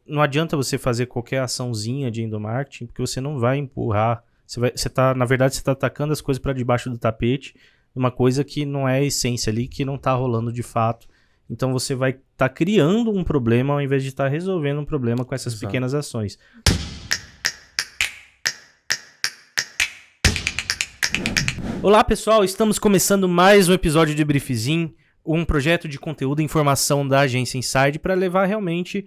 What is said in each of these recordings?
não adianta você fazer qualquer açãozinha de endomarketing, porque você não vai empurrar. Na verdade, você está atacando as coisas para debaixo do tapete, uma coisa que não é a essência ali, que não está rolando de fato. Então você vai estar criando um problema ao invés de estar resolvendo um problema com essas pequenas ações. Olá pessoal, estamos começando mais um episódio de Briefzinho, um projeto de conteúdo e informação da Agência Inside para levar realmente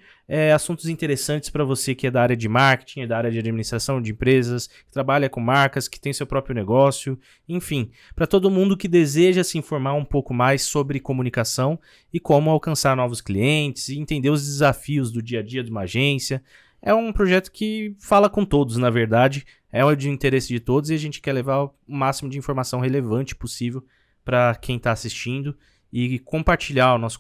assuntos interessantes para você que é da área de marketing, da área de administração de empresas, que trabalha com marcas, que tem seu próprio negócio, enfim, para todo mundo que deseja se informar um pouco mais sobre comunicação e como alcançar novos clientes e entender os desafios do dia a dia de uma agência. É um projeto que fala com todos, na verdade, é de interesse de todos e a gente quer levar o máximo de informação relevante possível para quem está assistindo e compartilhar o nosso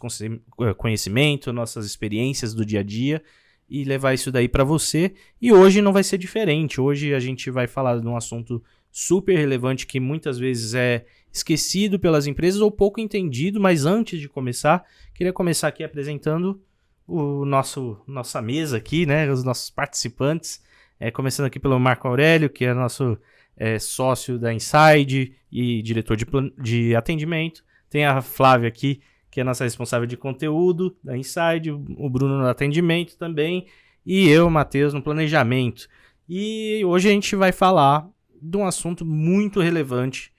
conhecimento, nossas experiências do dia a dia e levar isso daí para você. E hoje não vai ser diferente, hoje a gente vai falar de um assunto super relevante que muitas vezes é esquecido pelas empresas ou pouco entendido, mas antes de começar, queria começar aqui apresentando nossa mesa aqui, né, os nossos participantes, começando aqui pelo Marco Aurélio, que é nosso sócio da Inside e diretor de atendimento. Tem a Flávia aqui, que é nossa responsável de conteúdo da Inside, o Bruno no atendimento também, e eu, Matheus, no planejamento. E hoje a gente vai falar de um assunto muito relevante,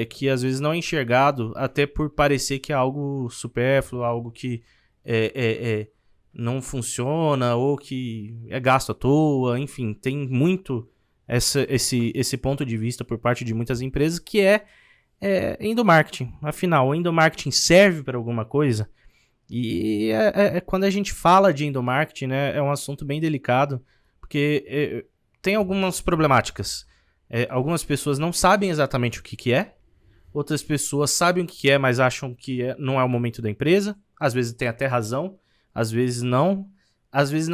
que às vezes não é enxergado, até por parecer que é algo supérfluo, algo que não funciona ou que é gasto à toa, enfim, tem muito esse ponto de vista por parte de muitas empresas que é endomarketing. Afinal, o endomarketing serve para alguma coisa? E quando a gente fala de endomarketing, né, é um assunto bem delicado, porque tem algumas problemáticas. Algumas pessoas não sabem exatamente o que é, outras pessoas sabem o que é, mas acham que não é o momento da empresa, às vezes tem até razão, às vezes não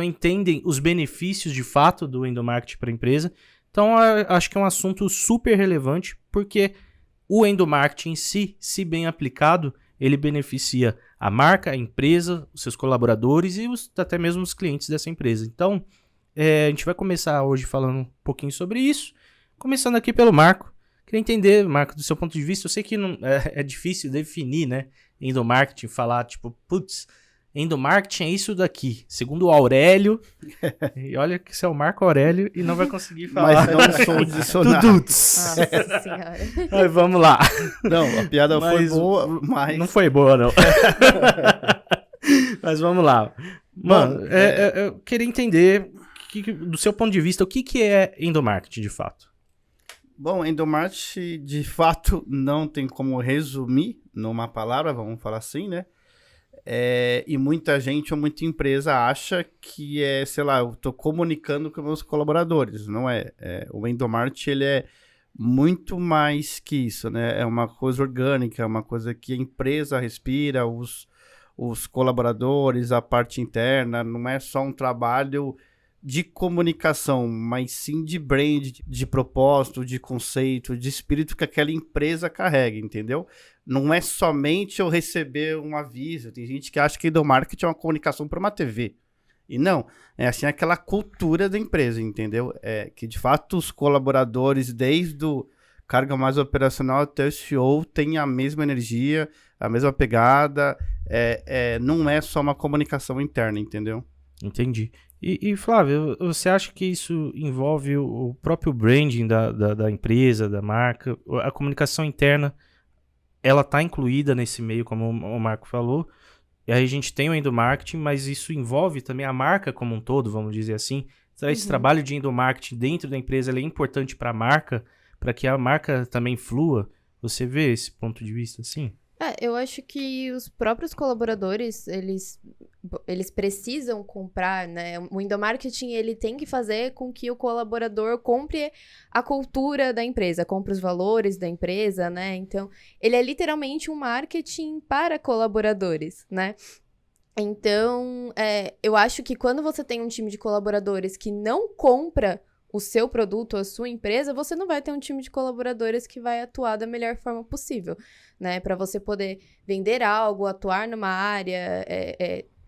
entendem os benefícios de fato do endomarketing para a empresa. Então, acho que é um assunto super relevante, porque o endomarketing em si, se bem aplicado, ele beneficia a marca, a empresa, os seus colaboradores e até mesmo os clientes dessa empresa. Então, a gente vai começar hoje falando um pouquinho sobre isso, começando aqui pelo Marco. Queria entender, Marco, do seu ponto de vista, eu sei que não, é difícil definir, né, endomarketing, falar tipo, putz, endomarketing é isso daqui, segundo o Aurélio, e olha que você é o Marco Aurélio e não vai conseguir falar. Mas não sou o dicionário. Nossa senhora. Mas vamos lá. Não, a piada foi boa, mas... Não foi boa, não. Mas vamos lá. Mano, eu queria entender, do seu ponto de vista, o que é endomarketing de fato? Bom, endomarketing, de fato, não tem como resumir numa palavra, vamos falar assim, né? E muita gente ou muita empresa acha que sei lá, eu tô comunicando com meus colaboradores, não é? O endomarketing, ele é muito mais que isso, né? É uma coisa orgânica, é uma coisa que a empresa respira, os colaboradores, a parte interna, não é só um trabalho de comunicação, mas sim de brand, de propósito, de conceito, de espírito que aquela empresa carrega, entendeu? Não é somente eu receber um aviso. Tem gente que acha que endomarketing é uma comunicação para uma TV. E não, é assim aquela cultura da empresa, entendeu? Que de fato os colaboradores, desde o cargo mais operacional até o CEO, têm a mesma energia, a mesma pegada. Não é só uma comunicação interna, entendeu? Entendi. E Flávio, você acha que isso envolve o próprio branding da empresa, da marca? A comunicação interna, ela está incluída nesse meio, como o Marco falou, e aí a gente tem o endomarketing, mas isso envolve também a marca como um todo, vamos dizer assim. Então, esse trabalho de endomarketing dentro da empresa ele é importante para a marca, para que a marca também flua. Você vê esse ponto de vista assim? Eu acho que os próprios colaboradores, eles precisam comprar, né? O endomarketing, ele tem que fazer com que o colaborador compre a cultura da empresa, compre os valores da empresa, né? Então, ele é literalmente um marketing para colaboradores, né? Então, eu acho que quando você tem um time de colaboradores que não compra o seu produto, a sua empresa, você não vai ter um time de colaboradores que vai atuar da melhor forma possível, né? Para você poder vender algo, atuar numa área,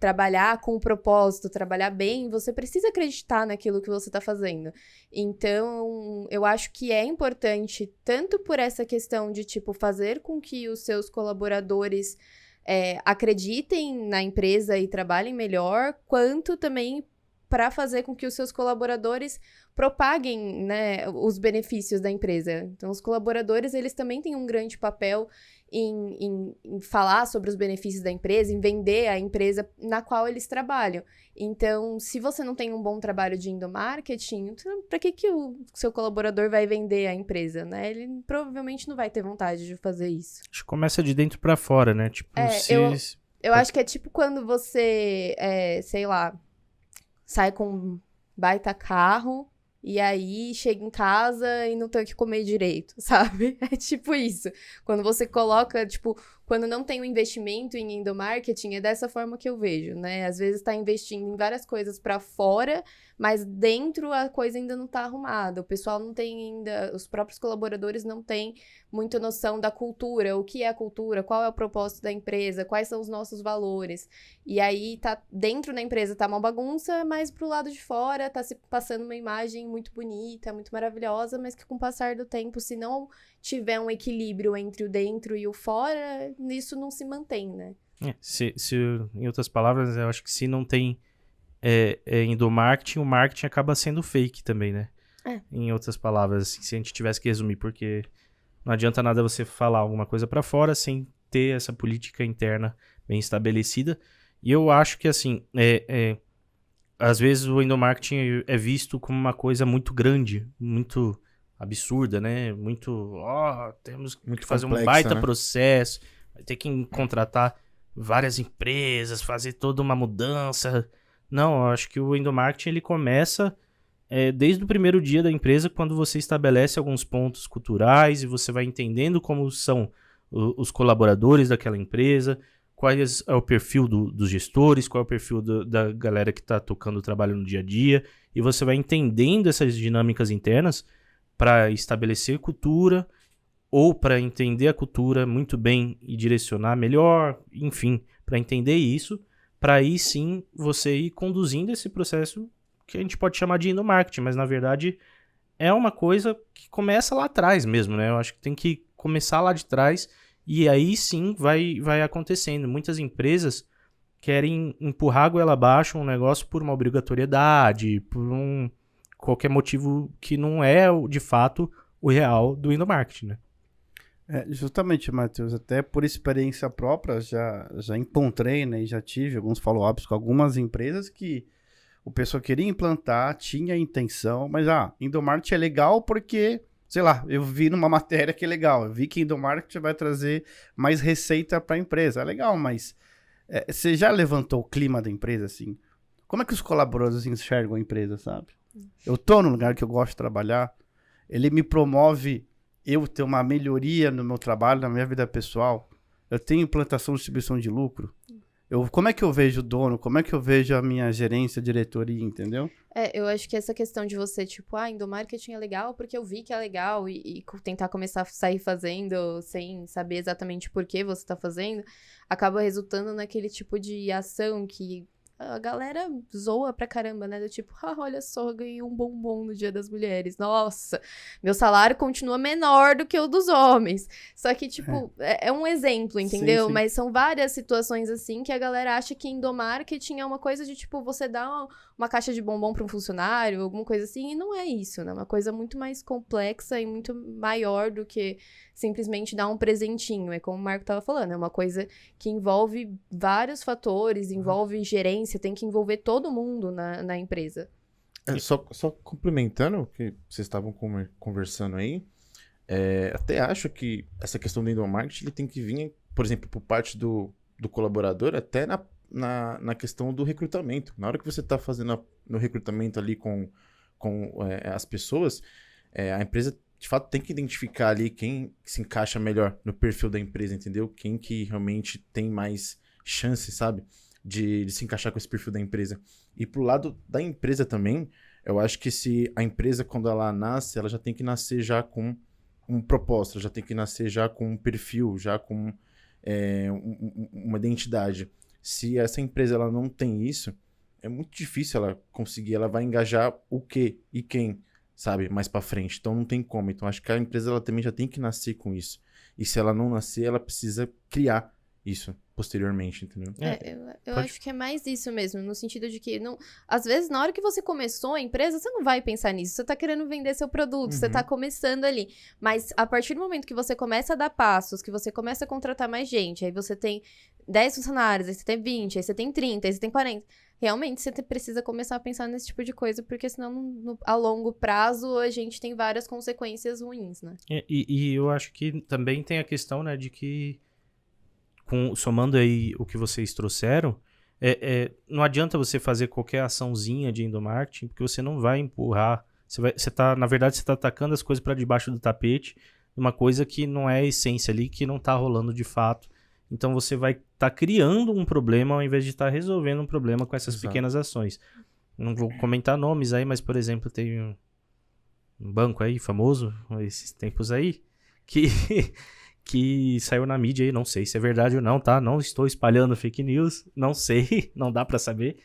trabalhar com o propósito, trabalhar bem, você precisa acreditar naquilo que você está fazendo. Então, eu acho que é importante, tanto por essa questão de, tipo, fazer com que os seus colaboradores acreditem na empresa e trabalhem melhor, quanto também para fazer com que os seus colaboradores propaguem, né, os benefícios da empresa. Então, os colaboradores, eles também têm um grande papel em falar sobre os benefícios da empresa, em vender a empresa na qual eles trabalham. Então, se você não tem um bom trabalho de endomarketing, então, para que o seu colaborador vai vender a empresa, né? Ele provavelmente não vai ter vontade de fazer isso. Acho que começa de dentro pra fora, né? Tipo, eu acho que é tipo quando você, sei lá, sai com um baita carro e aí chega em casa e não tem o que comer direito, sabe? É tipo isso. Quando você coloca, tipo, quando não tem um investimento em endomarketing, é dessa forma que eu vejo, né? Às vezes tá investindo em várias coisas pra fora, mas dentro a coisa ainda não tá arrumada. O pessoal não tem ainda, os próprios colaboradores não têm muita noção da cultura, o que é a cultura, qual é o propósito da empresa, quais são os nossos valores. E aí tá dentro da empresa tá uma bagunça, mas pro lado de fora tá se passando uma imagem muito bonita, muito maravilhosa, mas que com o passar do tempo, se não tiver um equilíbrio entre o dentro e o fora, isso não se mantém, né? Em outras palavras, eu acho que se não tem endomarketing, o marketing acaba sendo fake também, né? Em outras palavras, assim, se a gente tivesse que resumir, porque não adianta nada você falar alguma coisa pra fora sem ter essa política interna bem estabelecida. E eu acho que, assim, às vezes o endomarketing é visto como uma coisa muito grande, muito absurda, né? Temos que fazer um baita processo, vai ter que contratar várias empresas, fazer toda uma mudança. Não, eu acho que o endomarketing ele começa desde o primeiro dia da empresa, quando você estabelece alguns pontos culturais e você vai entendendo como são os colaboradores daquela empresa, qual é o perfil dos gestores, qual é o perfil da galera que está tocando o trabalho no dia a dia, e você vai entendendo essas dinâmicas internas para estabelecer cultura ou para entender a cultura muito bem e direcionar melhor, enfim, para entender isso, para aí sim você ir conduzindo esse processo que a gente pode chamar de endomarketing, mas na verdade é uma coisa que começa lá atrás mesmo, né? Eu acho que tem que começar lá de trás e aí sim vai acontecendo. Muitas empresas querem empurrar a goela abaixo um negócio por uma obrigatoriedade, por qualquer motivo que não é, de fato, o real do endomarketing, né? Justamente, Matheus, até por experiência própria, já encontrei, né, e já tive alguns follow-ups com algumas empresas que o pessoal queria implantar, tinha intenção, mas endomarketing é legal porque, sei lá, eu vi numa matéria que é legal, eu vi que endomarketing vai trazer mais receita para a empresa, é legal, mas você já levantou o clima da empresa, assim? Como é que os colaboradores enxergam a empresa, sabe? Eu tô num lugar que eu gosto de trabalhar, ele me promove eu ter uma melhoria no meu trabalho, na minha vida pessoal, eu tenho implantação e distribuição de lucro. Como é que eu vejo o dono? Como é que eu vejo a minha gerência, diretoria, entendeu? Eu acho que essa questão de você, tipo, endomarketing é legal porque eu vi que é legal e tentar começar a sair fazendo sem saber exatamente por que você tá fazendo, acaba resultando naquele tipo de ação que a galera zoa pra caramba, né? Do tipo, olha só, eu ganhei um bombom no Dia das Mulheres. Nossa, meu salário continua menor do que o dos homens. Só que, tipo, é um exemplo, entendeu? Sim. Mas são várias situações assim que a galera acha que endomarketing é uma coisa de, tipo, você dá uma caixa de bombom pra um funcionário, alguma coisa assim, e não é isso, né? É uma coisa muito mais complexa e muito maior do que simplesmente dar um presentinho. É como o Marco tava falando, é uma coisa que envolve vários fatores, envolve gerência, tem que envolver todo mundo na empresa. Só complementando o que vocês estavam conversando aí, até acho que essa questão do endomarketing ele tem que vir, por exemplo, por parte do colaborador, até na questão do recrutamento. Na hora que você está fazendo no recrutamento ali com as pessoas, a empresa de fato tem que identificar ali quem se encaixa melhor no perfil da empresa, entendeu? Quem que realmente tem mais chance, sabe? De se encaixar com esse perfil da empresa. E pro lado da empresa também, eu acho que se a empresa, quando ela nasce, ela já tem que nascer já com um propósito, já tem que nascer já com um perfil, já com uma identidade. Se essa empresa ela não tem isso, é muito difícil ela conseguir, ela vai engajar o quê e quem, sabe, mais pra frente. Então não tem como. Então acho que a empresa ela também já tem que nascer com isso. E se ela não nascer, ela precisa criar isso posteriormente, entendeu? Eu acho que é mais isso mesmo, no sentido de que, não, às vezes, na hora que você começou a empresa, você não vai pensar nisso. Você tá querendo vender seu produto, você tá começando ali. Mas a partir do momento que você começa a dar passos, que você começa a contratar mais gente, aí você tem 10 funcionários, aí você tem 20, aí você tem 30, aí você tem 40. Realmente, você precisa começar a pensar nesse tipo de coisa, porque senão, a longo prazo, a gente tem várias consequências ruins, né? E eu acho que também tem a questão, né, de que, somando aí o que vocês trouxeram, não adianta você fazer qualquer açãozinha de endomarketing, porque você não vai empurrar. Na verdade, você tá atacando as coisas para debaixo do tapete, uma coisa que não é a essência ali, que não tá rolando de fato. Então você vai estar criando um problema ao invés de estar resolvendo um problema com essas pequenas ações. Não vou comentar nomes aí, mas, por exemplo, tem um banco aí famoso, esses tempos aí, que saiu na mídia aí, não sei se é verdade ou não, tá? Não estou espalhando fake news, não sei, não dá pra saber,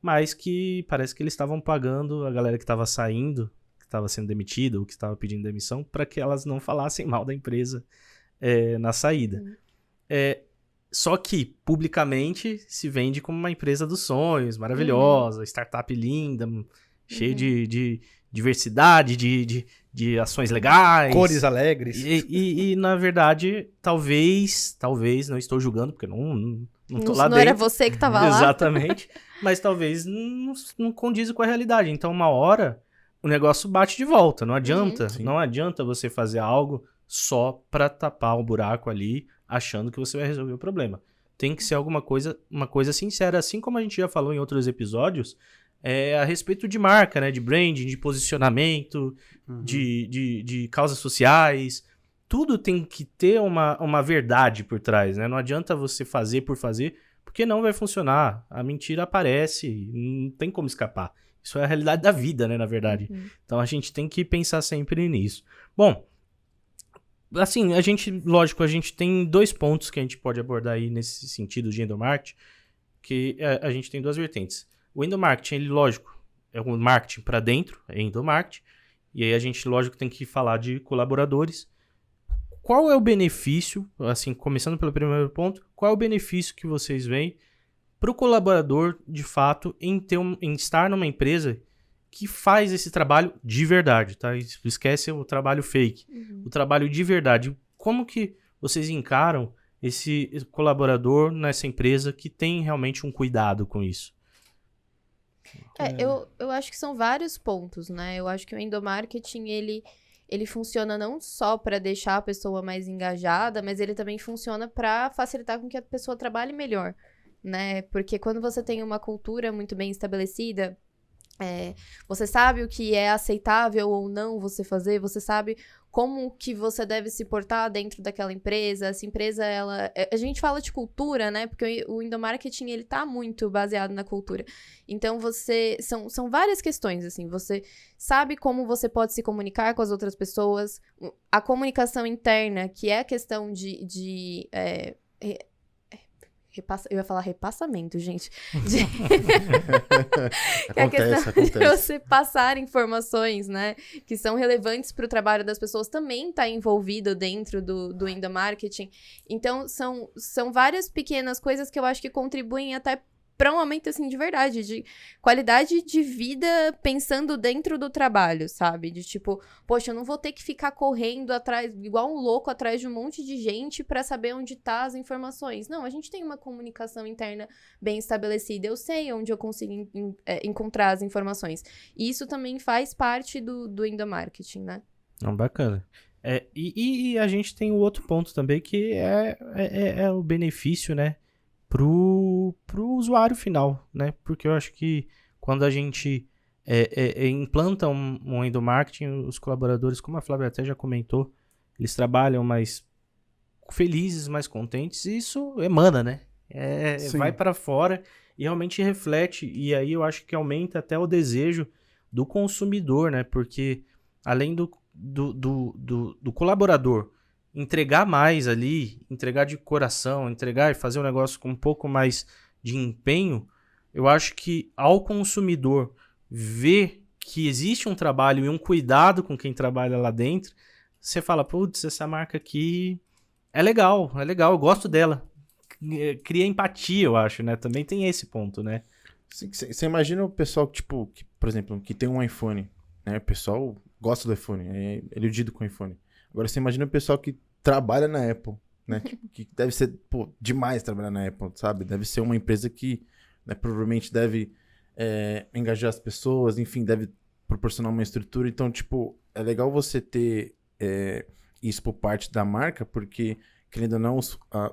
mas que parece que eles estavam pagando a galera que estava saindo, que estava sendo demitida ou que estava pedindo demissão, para que elas não falassem mal da empresa na saída. Só que, publicamente, se vende como uma empresa dos sonhos, maravilhosa, startup linda, cheia de diversidade, de ações legais. Cores alegres. E na verdade, talvez, não estou julgando, porque não tô lá não dentro. Era você que tava lá. Exatamente. Mas talvez não condiza com a realidade. Então, uma hora, o negócio bate de volta. Não adianta. Não adianta você fazer algo só pra tapar um buraco ali, achando que você vai resolver o problema. Tem que ser uma coisa sincera, assim como a gente já falou em outros episódios, a respeito de marca, né? De branding, de posicionamento, de causas sociais. Tudo tem que ter uma verdade por trás, né? Não adianta você fazer por fazer, porque não vai funcionar. A mentira aparece, não tem como escapar. Isso é a realidade da vida, né? Na verdade. Então a gente tem que pensar sempre nisso. Bom, assim, lógico, a gente tem 2 pontos que a gente pode abordar aí nesse sentido de endomarketing, que a gente tem 2 vertentes. O endomarketing, ele, lógico, é um marketing para dentro, é endomarketing, e aí a gente, lógico, tem que falar de colaboradores. Qual é o benefício, assim, começando pelo primeiro ponto, qual é o benefício que vocês veem para o colaborador, de fato, em estar numa empresa que faz esse trabalho de verdade, tá? Esquece o trabalho fake. O trabalho de verdade. Como que vocês encaram esse colaborador nessa empresa que tem realmente um cuidado com isso? Eu acho que são vários pontos, né? Eu acho que o endomarketing, ele funciona não só para deixar a pessoa mais engajada, mas ele também funciona para facilitar com que a pessoa trabalhe melhor, né? Porque quando você tem uma cultura muito bem estabelecida, você sabe o que é aceitável ou não você fazer, você sabe como que você deve se portar dentro daquela empresa. Essa empresa, a gente fala de cultura, né? Porque o endomarketing, ele tá muito baseado na cultura. Então, são várias questões, assim. Você sabe como você pode se comunicar com as outras pessoas. A comunicação interna, que é a questão eu ia falar repassamento, gente. Acontece. De você passar informações, né, que são relevantes para o trabalho das pessoas, também está envolvido dentro do endomarketing. Então, são várias pequenas coisas que eu acho que contribuem até para um aumento, assim, de verdade, de qualidade de vida pensando dentro do trabalho, sabe? De tipo, poxa, eu não vou ter que ficar correndo atrás, igual um louco, atrás de um monte de gente para saber onde tá as informações. Não, a gente tem uma comunicação interna bem estabelecida. Eu sei onde eu consigo encontrar as informações. E isso também faz parte do endomarketing, né? Não, bacana. E a gente tem o outro ponto também, que é o benefício, né? Pro usuário final, né? Porque eu acho que quando a gente implanta um endomarketing, os colaboradores, como a Flávia até já comentou, eles trabalham mais felizes, mais contentes, e isso emana, né? Vai para fora e realmente reflete, e aí eu acho que aumenta até o desejo do consumidor, né? Porque além do colaborador entregar mais ali, entregar de coração, entregar e fazer um negócio com um pouco mais de empenho, eu acho que ao consumidor ver que existe um trabalho e um cuidado com quem trabalha lá dentro, você fala, putz, essa marca aqui é legal, eu gosto dela. Cria empatia, eu acho, né? Também tem esse ponto, né? Você imagina o pessoal, tipo, que, por exemplo, que tem um iPhone, né? O pessoal gosta do iPhone, é iludido com o iPhone. Agora você imagina o pessoal que trabalha na Apple, né? Que deve ser, pô, demais trabalhar na Apple, sabe? Deve ser uma empresa que, né, provavelmente deve engajar as pessoas, enfim, deve proporcionar uma estrutura. Então, tipo, é legal você ter isso por parte da marca, porque, querendo ou não,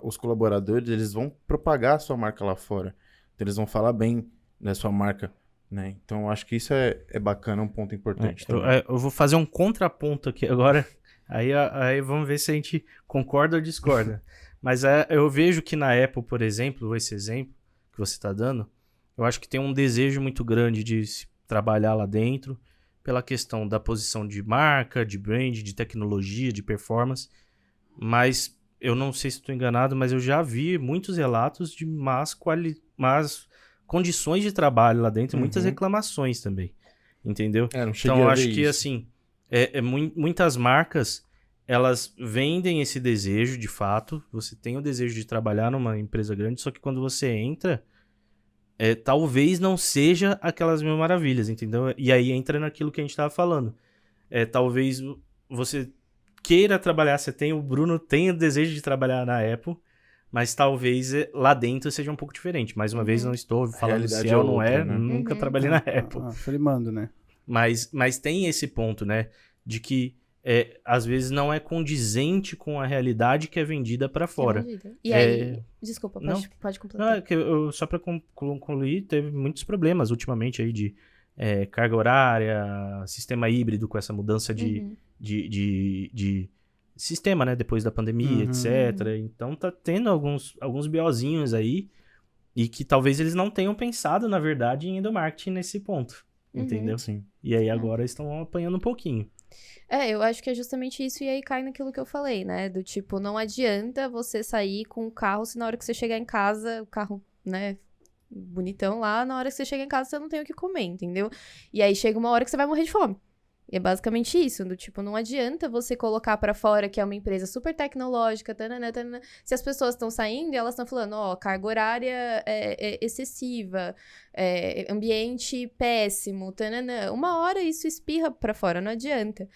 os colaboradores, eles vão propagar a sua marca lá fora. Então, eles vão falar bem da sua marca, né? Então, eu acho que isso é bacana, um ponto importante também. Eu vou fazer um contraponto aqui agora. Aí vamos ver se a gente concorda ou discorda. Mas eu vejo que na Apple, por exemplo, esse exemplo que você está dando, eu acho que tem um desejo muito grande de se trabalhar lá dentro pela questão da posição de marca, de brand, de tecnologia, de performance. Mas eu não sei se estou enganado, mas eu já vi muitos relatos de más condições de trabalho lá dentro, muitas reclamações também, entendeu? Não cheguei Então, a acho ver que, isso. assim, muitas marcas, elas vendem esse desejo, de fato. Você tem o desejo de trabalhar numa empresa grande, só que quando você entra, talvez não seja aquelas mil maravilhas, entendeu? E aí entra naquilo que a gente estava falando. Talvez você queira trabalhar, o Bruno tem o desejo de trabalhar na Apple, mas talvez lá dentro seja um pouco diferente. Mais uma vez, não estou falando se realidade ou não outra, né? nunca trabalhei na Apple. Filmando, né? Mas tem esse ponto, né? De que às vezes não é condizente com a realidade que é vendida para fora. E aí, desculpa, pode completar. Não, só para concluir, teve muitos problemas ultimamente aí de carga horária, sistema híbrido com essa mudança de sistema, né? Depois da pandemia, etc. Então tá tendo alguns BOzinhos aí e que talvez eles não tenham pensado, na verdade, em endomarketing nesse ponto. Entendeu? Sim. E aí agora estão apanhando um pouquinho. Eu acho que é justamente isso, e aí cai naquilo que eu falei, né? Do tipo, não adianta você sair com o carro se na hora que você chegar em casa, o carro, né, bonitão lá, na hora que você chega em casa você não tem o que comer, entendeu? E aí chega uma hora que você vai morrer de fome. E é basicamente isso, do tipo, não adianta você colocar pra fora que é uma empresa super tecnológica, tanana, se as pessoas estão saindo e elas estão falando, carga horária excessiva, ambiente péssimo, tanana, uma hora isso espirra pra fora, não adianta.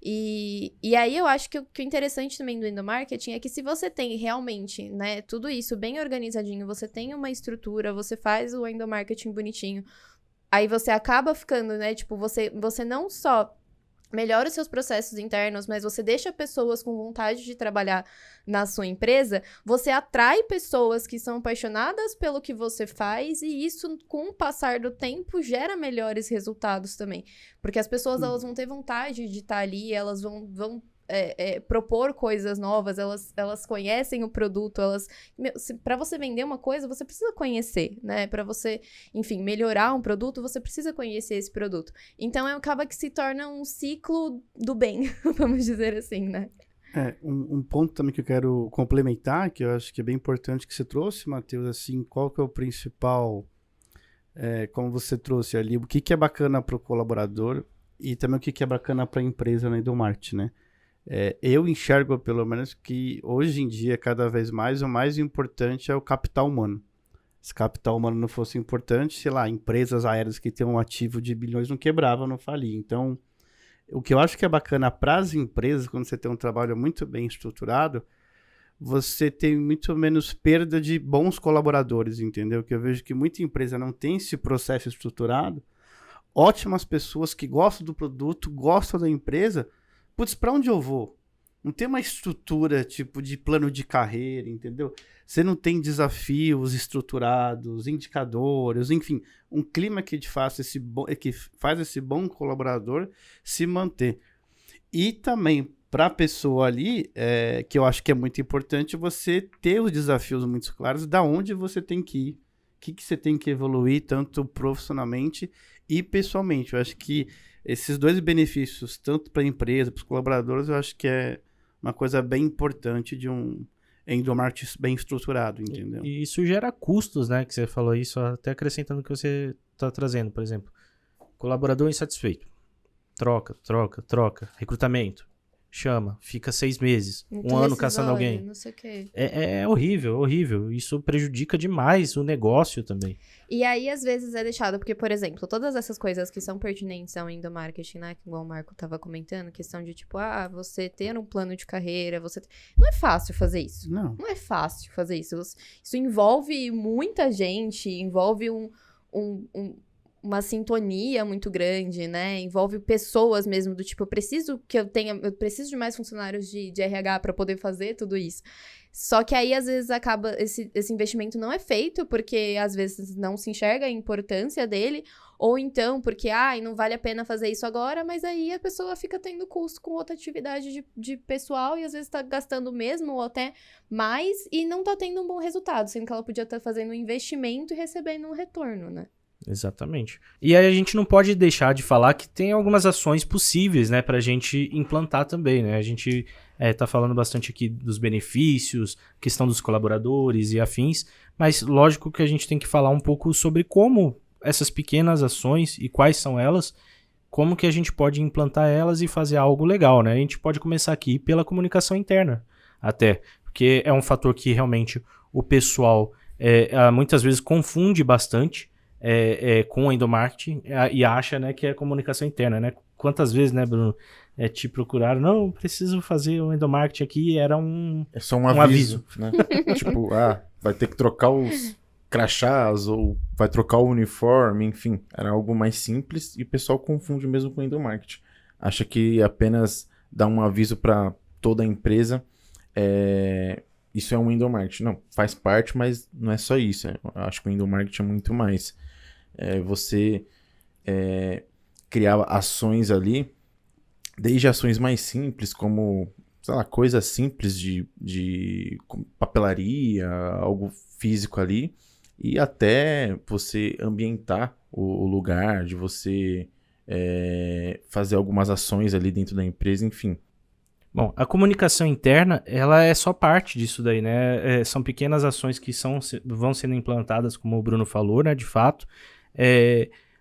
E aí eu acho que o interessante também do endomarketing é que se você tem realmente, né, tudo isso bem organizadinho, você tem uma estrutura, você faz o endomarketing bonitinho, aí você acaba ficando, né, tipo, você não só melhora os seus processos internos, mas você deixa pessoas com vontade de trabalhar na sua empresa, você atrai pessoas que são apaixonadas pelo que você faz e isso, com o passar do tempo, gera melhores resultados também. Porque as pessoas, elas vão ter vontade de estar ali, elas vão propor coisas novas, elas conhecem o produto, para você vender uma coisa, você precisa conhecer, né? Para você, enfim, melhorar um produto, você precisa conhecer esse produto. Então, acaba que se torna um ciclo do bem, vamos dizer assim, né? Um ponto também que eu quero complementar, que eu acho que é bem importante que você trouxe, Matheus, assim, qual que é o principal, como você trouxe ali, o que é bacana para o colaborador e também o que é bacana para a empresa na endomarketing, né? Eu enxergo, pelo menos, que hoje em dia, cada vez mais, o mais importante é o capital humano. Se capital humano não fosse importante, sei lá, empresas aéreas que têm um ativo de bilhões não quebravam, não faliam. Então, o que eu acho que é bacana para as empresas, quando você tem um trabalho muito bem estruturado, você tem muito menos perda de bons colaboradores, entendeu? Que eu vejo que muita empresa não tem esse processo estruturado, ótimas pessoas que gostam do produto, gostam da empresa. Putz, pra onde eu vou? Não tem uma estrutura, tipo, de plano de carreira, entendeu? Você não tem desafios estruturados, indicadores, enfim, um clima que faz esse bom colaborador se manter. E também, para a pessoa ali, que eu acho que é muito importante, você ter os desafios muito claros, da onde você tem que ir, o que você tem que evoluir, tanto profissionalmente e pessoalmente. Eu acho que esses dois benefícios, tanto para a empresa, para os colaboradores, eu acho que é uma coisa bem importante de um endomarketing bem estruturado, entendeu? E isso gera custos, né? Que você falou isso, até acrescentando o que você está trazendo, por exemplo. Colaborador insatisfeito. Troca. Recrutamento. Chama. Fica 6 meses. Muito Um ano caçando rescisório, alguém. Não sei o quê. É horrível, horrível. Isso prejudica demais o negócio também. E aí, às vezes, é deixado, porque, por exemplo, todas essas coisas que são pertinentes ao endomarketing, né? Que igual o Marco tava comentando, questão de, tipo, você ter um plano de carreira, Não é fácil fazer isso. Não. Não é fácil fazer isso. Isso envolve muita gente, envolve uma sintonia muito grande, né? Envolve pessoas mesmo, do tipo, eu preciso de mais funcionários de RH para poder fazer tudo isso. Só que aí, às vezes, acaba, esse investimento não é feito, porque às vezes não se enxerga a importância dele, ou então porque, não vale a pena fazer isso agora, mas aí a pessoa fica tendo custo com outra atividade de pessoal, e às vezes tá gastando mesmo, ou até mais, e não tá tendo um bom resultado, sendo que ela podia estar fazendo um investimento e recebendo um retorno, né? Exatamente. E aí a gente não pode deixar de falar que tem algumas ações possíveis, né, pra gente implantar também, né? A gente tá falando bastante aqui dos benefícios, questão dos colaboradores e afins, mas lógico que a gente tem que falar um pouco sobre como essas pequenas ações e quais são elas, como que a gente pode implantar elas e fazer algo legal, né? A gente pode começar aqui pela comunicação interna, até, porque é um fator que realmente o pessoal muitas vezes confunde bastante com o endomarketing e acha, né, que é comunicação interna, né? Quantas vezes, né, Bruno, te procuraram, não, preciso fazer o endomarketing aqui, era é só um aviso. Né? Tipo, vai ter que trocar os crachás ou vai trocar o uniforme, enfim, era algo mais simples e o pessoal confunde mesmo com o endomarketing. Acha que apenas dar um aviso para toda a empresa isso é um endomarketing. Não, faz parte, mas não é só isso. Eu acho que o endomarketing é muito mais. Você criar ações ali, desde ações mais simples, como, sei lá, coisas simples de papelaria, algo físico ali, e até você ambientar o lugar, de você fazer algumas ações ali dentro da empresa, enfim. Bom, a comunicação interna, ela é só parte disso daí, né? São pequenas ações que vão sendo implantadas, como o Bruno falou, né? De fato,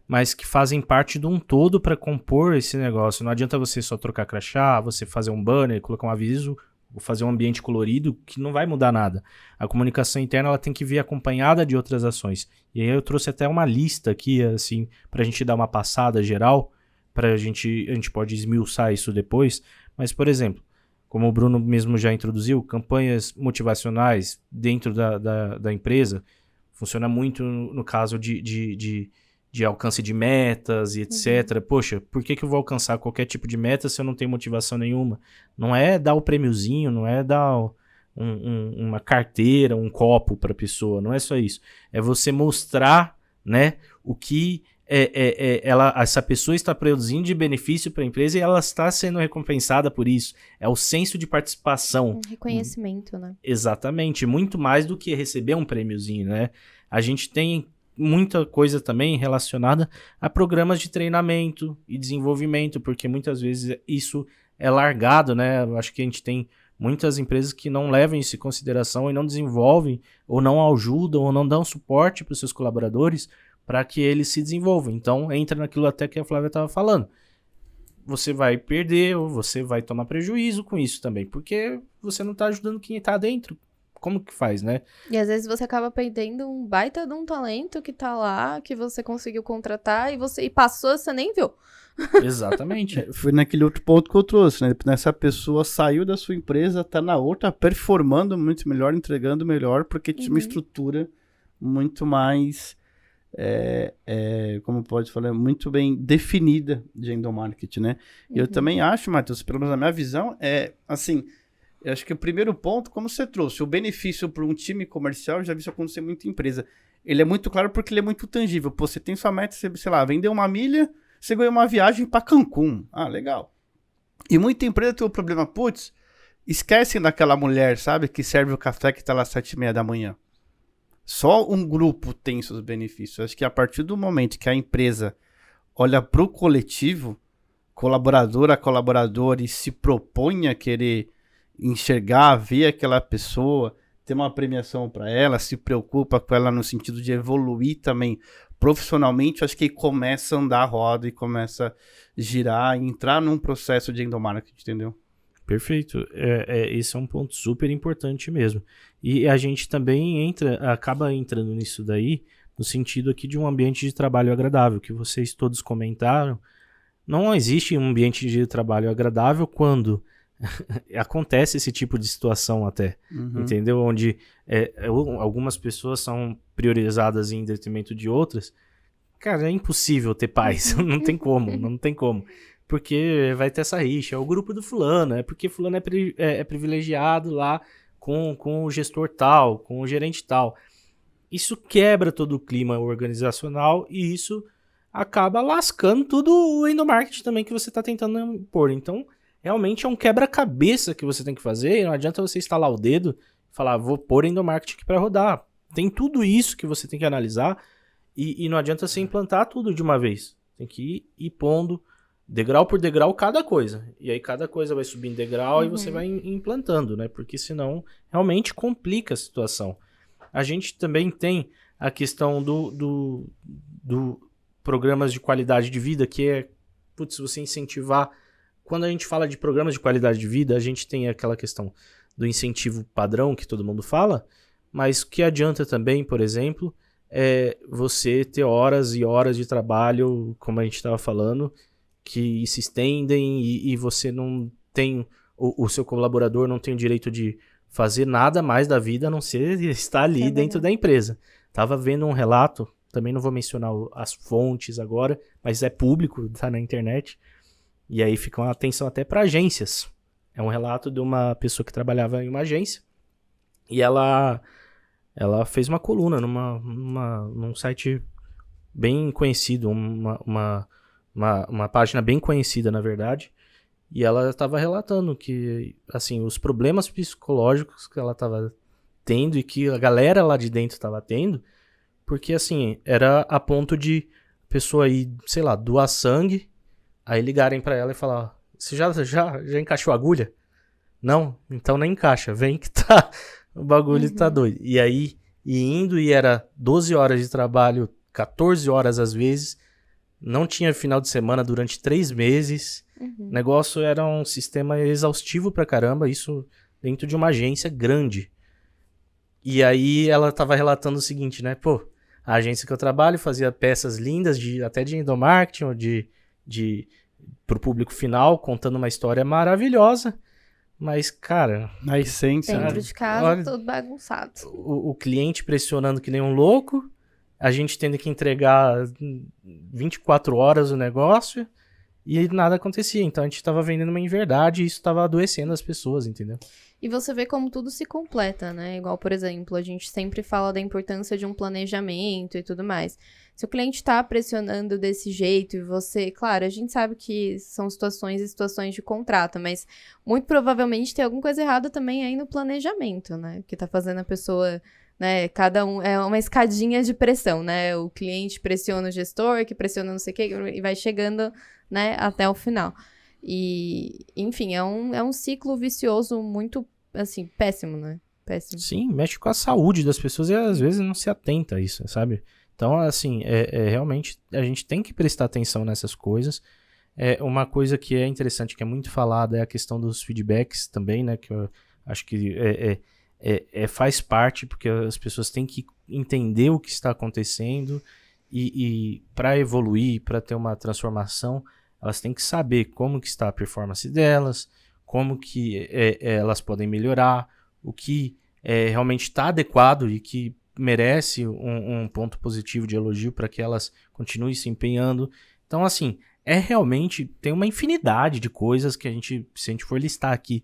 mas que fazem parte de um todo para compor esse negócio. Não adianta você só trocar crachá, você fazer um banner, colocar um aviso, ou fazer um ambiente colorido, que não vai mudar nada. A comunicação interna, ela tem que vir acompanhada de outras ações. E aí eu trouxe até uma lista aqui, assim, pra gente dar uma passada geral, a gente pode esmiuçar isso depois. Mas, por exemplo, como o Bruno mesmo já introduziu, campanhas motivacionais dentro da empresa, funciona muito no caso de alcance de metas e etc. Poxa, por que eu vou alcançar qualquer tipo de meta se eu não tenho motivação nenhuma? Não é dar o prêmiozinho, não é dar uma carteira, um copo para a pessoa, não é só isso. É você mostrar, né, o que essa pessoa está produzindo de benefício para a empresa e ela está sendo recompensada por isso. É o senso de participação. Reconhecimento, né? Exatamente. Muito mais do que receber um prêmiozinho, né? A gente tem muita coisa também relacionada a programas de treinamento e desenvolvimento, porque muitas vezes isso é largado, né? Eu acho que a gente tem muitas empresas que não levam isso em consideração e não desenvolvem, ou não ajudam, ou não dão suporte para os seus colaboradores para que eles se desenvolvam. Então, entra naquilo até que a Flávia estava falando. Você vai perder ou você vai tomar prejuízo com isso também, porque você não está ajudando quem está dentro. Como que faz, né? E às vezes você acaba perdendo um baita de um talento que tá lá, que você conseguiu contratar e passou, você nem viu. Exatamente. Foi naquele outro ponto que eu trouxe, né? Essa pessoa saiu da sua empresa, tá na outra, performando muito melhor, entregando melhor, porque tinha uma estrutura muito mais, como pode falar, muito bem definida de endomarketing, né? E eu também acho, Matheus, pelo menos na minha visão, assim, eu acho que o primeiro ponto, como você trouxe, o benefício para um time comercial, eu já vi isso acontecer muito em empresa. Ele é muito claro porque ele é muito tangível. Pô, você tem sua meta, você, sei lá, vendeu uma milha, você ganhou uma viagem para Cancún. Ah, legal. E muita empresa tem o problema, putz, esquecem daquela mulher, sabe, que serve o café que tá lá às 7h30 da manhã. Só um grupo tem seus benefícios. Eu acho que a partir do momento que a empresa olha para o coletivo, colaborador a colaborador, e se propõe a querer enxergar, ver aquela pessoa, ter uma premiação para ela, se preocupa com ela no sentido de evoluir também profissionalmente, acho que começa a andar a roda e começa a girar e entrar num processo de endomarketing, entendeu? Perfeito. Esse é um ponto super importante mesmo. E a gente também acaba entrando nisso daí, no sentido aqui de um ambiente de trabalho agradável, que vocês todos comentaram. Não existe um ambiente de trabalho agradável quando acontece esse tipo de situação até, entendeu? Onde algumas pessoas são priorizadas em detrimento de outras. Cara, é impossível ter paz, não tem como. Porque vai ter essa rixa, é o grupo do fulano, é porque fulano é privilegiado lá com o gestor tal, com o gerente tal. Isso quebra todo o clima organizacional e isso acaba lascando tudo o endomarketing também que você está tentando pôr. Então, realmente é um quebra-cabeça que você tem que fazer e não adianta você instalar o dedo e falar, vou pôr endomarketing aqui para rodar. Tem tudo isso que você tem que analisar e não adianta você implantar tudo de uma vez. Tem que ir pondo degrau por degrau cada coisa. E aí cada coisa vai subindo degrau e você vai implantando, né? Porque senão realmente complica a situação. A gente também tem a questão do programas de qualidade de vida, que é, você incentivar. Quando a gente fala de programas de qualidade de vida, a gente tem aquela questão do incentivo padrão que todo mundo fala, mas o que adianta também, por exemplo, é você ter horas e horas de trabalho, como a gente estava falando, que se estendem e você não tem, o seu colaborador não tem o direito de fazer nada mais da vida a não ser estar ali dentro da empresa. Tava vendo um relato, também não vou mencionar as fontes agora, mas é público, tá na internet, e aí fica uma atenção até para agências. É um relato de uma pessoa que trabalhava em uma agência e ela fez uma coluna num site bem conhecido, uma página bem conhecida, na verdade, e ela estava relatando que, assim, os problemas psicológicos que ela estava tendo e que a galera lá de dentro estava tendo, porque, assim, era a ponto de a pessoa ir, sei lá, doar sangue, aí ligarem para ela e falar, você já encaixou a agulha? Não? Então nem encaixa, vem que o bagulho tá doido. E aí, e era 12 horas de trabalho, 14 horas às vezes, não tinha final de semana durante 3 meses. O negócio era um sistema exaustivo pra caramba, isso dentro de uma agência grande. E aí ela tava relatando o seguinte, né? Pô, a agência que eu trabalho fazia peças lindas, até de endomarketing, ou pro público final, contando uma história maravilhosa. Mas, cara... Na essência... Dentro de casa, olha, tudo bagunçado. O cliente pressionando que nem um louco, a gente tendo que entregar 24 horas o negócio e nada acontecia. Então a gente estava vendendo uma inverdade e isso estava adoecendo as pessoas, entendeu? E você vê como tudo se completa, né? Igual, por exemplo, a gente sempre fala da importância de um planejamento e tudo mais. Se o cliente está pressionando desse jeito e você... Claro, a gente sabe que são situações e situações de contrato, mas muito provavelmente tem alguma coisa errada também aí no planejamento, né? Que tá fazendo a pessoa... Né, cada um é uma escadinha de pressão, né? O cliente pressiona o gestor, que pressiona não sei o quê, e vai chegando, né, até o final. E, enfim, é um ciclo vicioso muito, assim, péssimo, né? Péssimo. Sim, mexe com a saúde das pessoas e às vezes não se atenta a isso, sabe? Então, assim, realmente a gente tem que prestar atenção nessas coisas. Uma coisa que é interessante, que é muito falada, é a questão dos feedbacks também, né? Que eu acho que faz parte, porque as pessoas têm que entender o que está acontecendo e para evoluir, para ter uma transformação, elas têm que saber como que está a performance delas, como que elas podem melhorar, o que realmente está adequado e que merece um ponto positivo de elogio para que elas continuem se empenhando. Então, assim, realmente tem uma infinidade de coisas que se a gente for listar aqui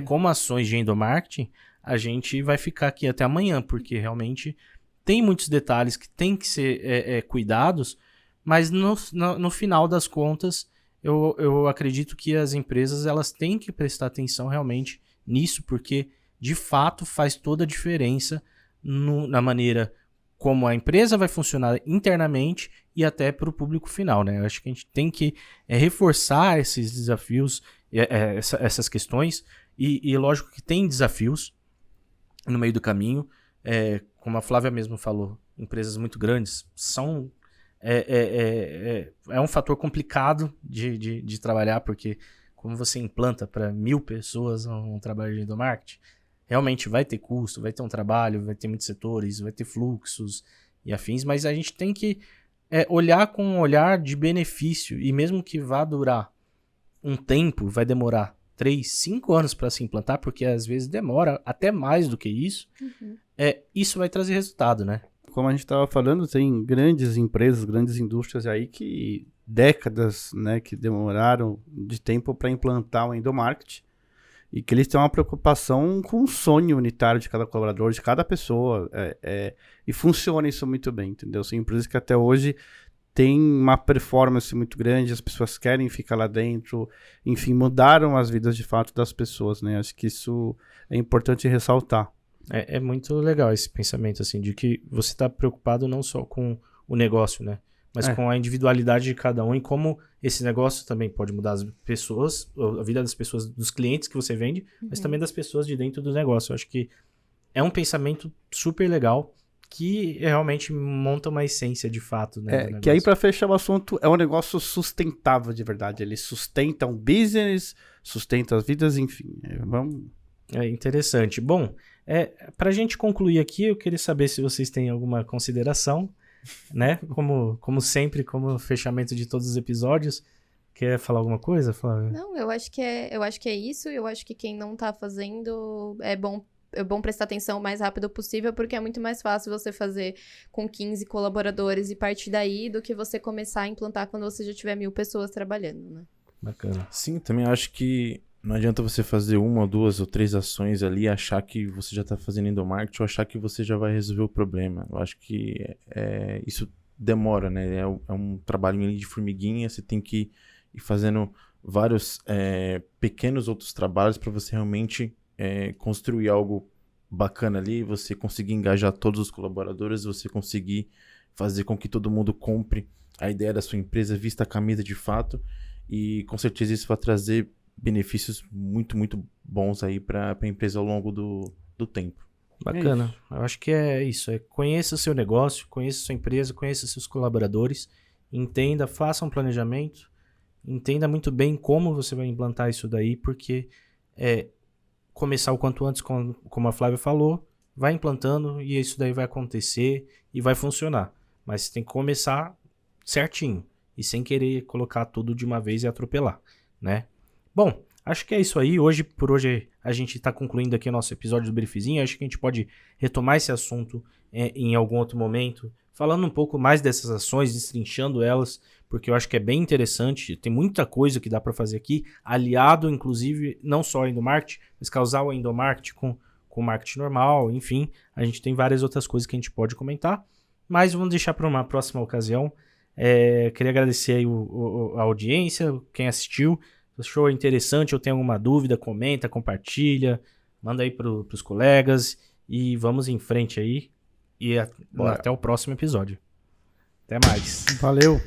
como ações de endomarketing, a gente vai ficar aqui até amanhã, porque realmente tem muitos detalhes que tem que ser cuidados, mas no final das contas, eu acredito que as empresas elas têm que prestar atenção realmente nisso, porque de fato faz toda a diferença na maneira como a empresa vai funcionar internamente e até para o público final, né? Eu acho que a gente tem que reforçar esses desafios, essas questões, E lógico que tem desafios no meio do caminho. Como a Flávia mesmo falou, empresas muito grandes são... É um fator complicado de trabalhar, porque como você implanta para 1.000 pessoas um trabalho de endomarketing, realmente vai ter custo, vai ter um trabalho, vai ter muitos setores, vai ter fluxos e afins, mas a gente tem que olhar com um olhar de benefício, e mesmo que vá durar um tempo, vai demorar 3, 5 anos para se implantar, porque às vezes demora até mais do que isso, isso vai trazer resultado, né? Como a gente estava falando, tem grandes empresas, grandes indústrias aí que décadas, né, que demoraram de tempo para implantar o endomarketing, e que eles têm uma preocupação com o sonho unitário de cada colaborador, de cada pessoa, e funciona isso muito bem, entendeu? São empresas que até hoje têm uma performance muito grande, as pessoas querem ficar lá dentro, enfim, mudaram as vidas de fato das pessoas, né? Acho que isso é importante ressaltar. É muito legal esse pensamento, assim, de que você está preocupado não só com o negócio, né? Mas com a individualidade de cada um e como esse negócio também pode mudar as pessoas, a vida das pessoas, dos clientes que você vende, mas também das pessoas de dentro do negócio. Eu acho que é um pensamento super legal que realmente monta uma essência de fato, né? Que aí, para fechar o assunto, é um negócio sustentável de verdade. Ele sustenta um business, sustenta as vidas, enfim. É interessante. Bom, pra gente concluir aqui, eu queria saber se vocês têm alguma consideração, né? Como sempre, como fechamento de todos os episódios. Quer falar alguma coisa, Flávia? Não, eu acho que é isso. Eu acho que quem não tá fazendo é bom prestar atenção o mais rápido possível, porque é muito mais fácil você fazer com 15 colaboradores e partir daí do que você começar a implantar quando você já tiver 1.000 pessoas trabalhando, né? Bacana. Sim, também acho que não adianta você fazer 1, 2 ou 3 ações ali e achar que você já está fazendo endomarketing ou achar que você já vai resolver o problema. Eu acho que isso demora, né? É um trabalho de formiguinha, você tem que ir fazendo vários pequenos outros trabalhos para você realmente construir algo bacana ali, você conseguir engajar todos os colaboradores, você conseguir fazer com que todo mundo compre a ideia da sua empresa, vista a camisa de fato, e com certeza isso vai trazer benefícios muito, muito bons aí para a empresa ao longo do tempo. Bacana. Eu acho que é isso. Conheça o seu negócio, conheça a sua empresa, conheça seus colaboradores, entenda, faça um planejamento, entenda muito bem como você vai implantar isso daí, porque começar o quanto antes, como a Flávia falou, vai implantando e isso daí vai acontecer e vai funcionar. Mas você tem que começar certinho e sem querer colocar tudo de uma vez e atropelar, né? Bom, acho que é isso aí. Por hoje a gente está concluindo aqui o nosso episódio do Briefzinho. Acho que a gente pode retomar esse assunto em algum outro momento, falando um pouco mais dessas ações, destrinchando elas, porque eu acho que é bem interessante. Tem muita coisa que dá para fazer aqui, aliado, inclusive, não só ao endomarketing, mas causar o endomarketing com o marketing normal. Enfim, a gente tem várias outras coisas que a gente pode comentar, mas vamos deixar para uma próxima ocasião. Queria agradecer aí a audiência, quem assistiu. Se achou interessante ou tem alguma dúvida, comenta, compartilha, manda aí pros colegas e vamos em frente aí e até o próximo episódio. Até mais. Valeu!